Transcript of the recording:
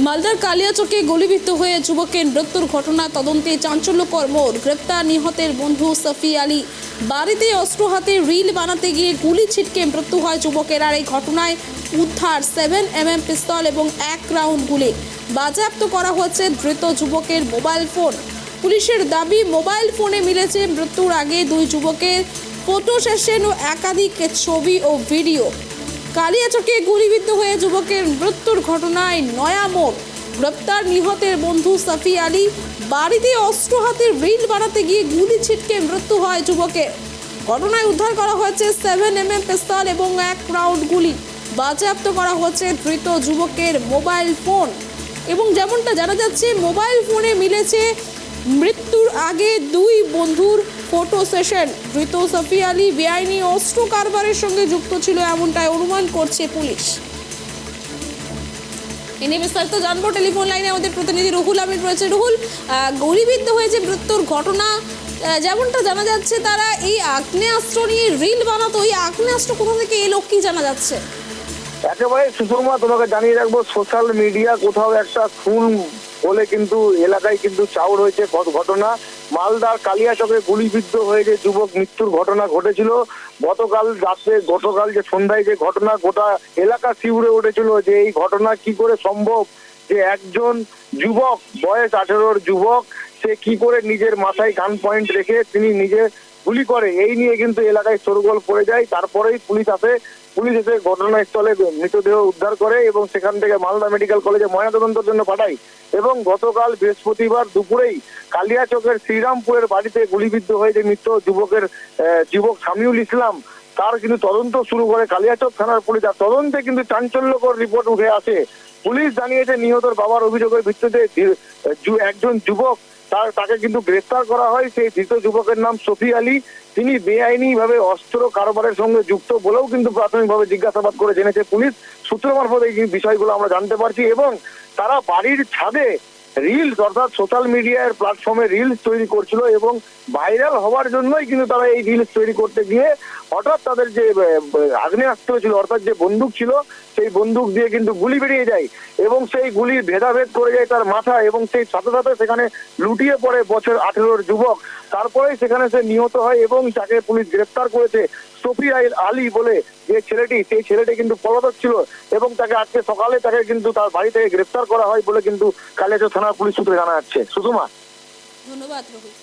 মালদার কালিয়াচকে গুলিবিদ্ধ হয়ে যুবকের মৃত্যুর ঘটনা তদন্তে চাঞ্চল্যকর মোড়। গ্রেপ্তার নিহতের বন্ধু সফি আলী। বাড়িতে অস্ত্র হাতে রিল বানাতে গিয়ে গুলি ছিটকে মৃত্যু হয় যুবকের। আর এই ঘটনায় উদ্ধার 7mm পিস্তল এবং 1 রাউন্ড গুলি। বাজেয়াপ্ত করা হচ্ছে ধৃত যুবকের মোবাইল ফোন। পুলিশের দাবি, মোবাইল ফোনে মিলেছে মৃত্যুর আগে দুই যুবকের ফটো সেশন ও একাধিক ছবি ও ভিডিও। কালিয়াচকে গুলিবিদ্ধ হয়ে যুবকের মৃত্যুর ঘটনায় নয়া মোড়। গ্রেপ্তার নিহতের বন্ধু সফি আলী। বাড়িতে অস্ত্র হাতে রিল বানাতে গিয়ে গুলি ছিটকে মৃত্যু হয় যুবকের। ঘটনায় উদ্ধার করা হয়েছে 7mm পিস্তল এবং 1 রাউন্ড গুলি। বাজেয়াপ্ত করা হচ্ছে ধৃত যুবকের মোবাইল ফোন। এবং যেমনটা জানা যাচ্ছে, মোবাইল ফোনে মিলেছে মৃত্যুর আগে দুই বন্ধুর ফটো সেশন। ধৃত সফি আলী বেআইনি অস্ত্র কারবারের সঙ্গে যুক্ত ছিল এমনটাই অনুমান করছে পুলিশ। এ নিয়ে বিস্তারিত জানবো। টেলিফোন লাইনে আমাদের প্রতিনিধি রুহুল আমির রয়েছে। রুহুল, গুলিবিদ্ধ হয়েছে মৃত্যুর ঘটনা, যেমনটা জানা যাচ্ছে তারা এই আগ্নেয়াস্ত্র নিয়ে রিল বানাতো। এই আগ্নেয়াস্ত্র কোথা থেকে এলো কি জানা যাচ্ছে? একেবারে সুষমা, তোমাকে জানিয়ে রাখবো, সোশ্যাল মিডিয়া কোথাও একটা খুন বলে কিন্তু এলাকায় কিন্তু চাউর হয়েছে ঘটনা। মালদার কালিয়াচকে গুলিবিদ্ধ হয়ে যে যুবক মৃত্যুর ঘটনা ঘটেছিল গতকাল যে সন্ধ্যায় যে ঘটনা, গোটা এলাকা শিউরে উঠেছিল যে এই ঘটনা কি করে সম্ভব, যে একজন যুবক, বয়স 18 যুবক, সে কি করে নিজের মাথায় গান পয়েন্ট রেখে তিনি নিজে গুলি করে। এই নিয়ে কিন্তু এলাকায় শোরগোল পড়ে যায়। তারপরেই পুলিশ এসে ঘটনাস্থলে মৃতদেহ উদ্ধার করে এবং সেখান থেকে মালদা মেডিকেল কলেজে ময়নাতদন্তের জন্য পাঠায়। এবং গতকাল বৃহস্পতিবার দুপুরেই কালিয়াচকের শ্রীরামপুরের বাড়িতে গুলিবিদ্ধ হয়ে যে মৃত যুবক সামিউল ইসলাম, তার কিন্তু তদন্ত শুরু করে কালিয়াচক থানার পুলিশ। আর তদন্তে কিন্তু চাঞ্চল্যকর রিপোর্ট উঠে আসে। পুলিশ জানিয়েছে নিহতের বাবার অভিযোগের ভিত্তিতে একজন যুবক তাকে কিন্তু গ্রেফতার করা হয়। সেই ধৃত যুবকের নাম সফি আলী। তিনি বেআইনি ভাবে অস্ত্র কারবারের সঙ্গে যুক্ত বলেও কিন্তু প্রাথমিকভাবে জিজ্ঞাসাবাদ করে জেনেছে পুলিশ। সূত্র মারফত এই বিষয়গুলো আমরা জানতে পারছি। এবং তারা বাড়ির ছাদে রিলস, অর্থাৎ সোশ্যাল মিডিয়ার প্ল্যাটফর্মে রিলস তৈরি করছিল এবং ভাইরাল হওয়ার জন্যই কিন্তু তারা এই রিলস তৈরি করতে গিয়ে হঠাৎ তাদের যে আগ্নেয়াস্ত্র ছিল, অর্থাৎ যে বন্দুক ছিল, সেই বন্দুক দিয়ে কিন্তু গুলি বেরিয়ে যায় এবং সেই গুলি ভেদাভেদ করে যায় তার মাথা। এবং সেই সাথে সাথে সেখানে লুটিয়ে পড়ে বছর 18 যুবক। তারপরেই সেখানে সে নিহত হয় এবং তাকে পুলিশ গ্রেফতার করেছে। সফি আলী বলে যে ছেলেটি, সেই ছেলেটি কিন্তু পলাতক ছিল এবং তাকে আজকে সকালে তাকে কিন্তু তার বাড়ি থেকে গ্রেফতার করা হয় বলে কিন্তু কালিয়াচক থানার পুলিশ সূত্রে জানা যাচ্ছে। সুষমা, ধন্যবাদ রুহুল।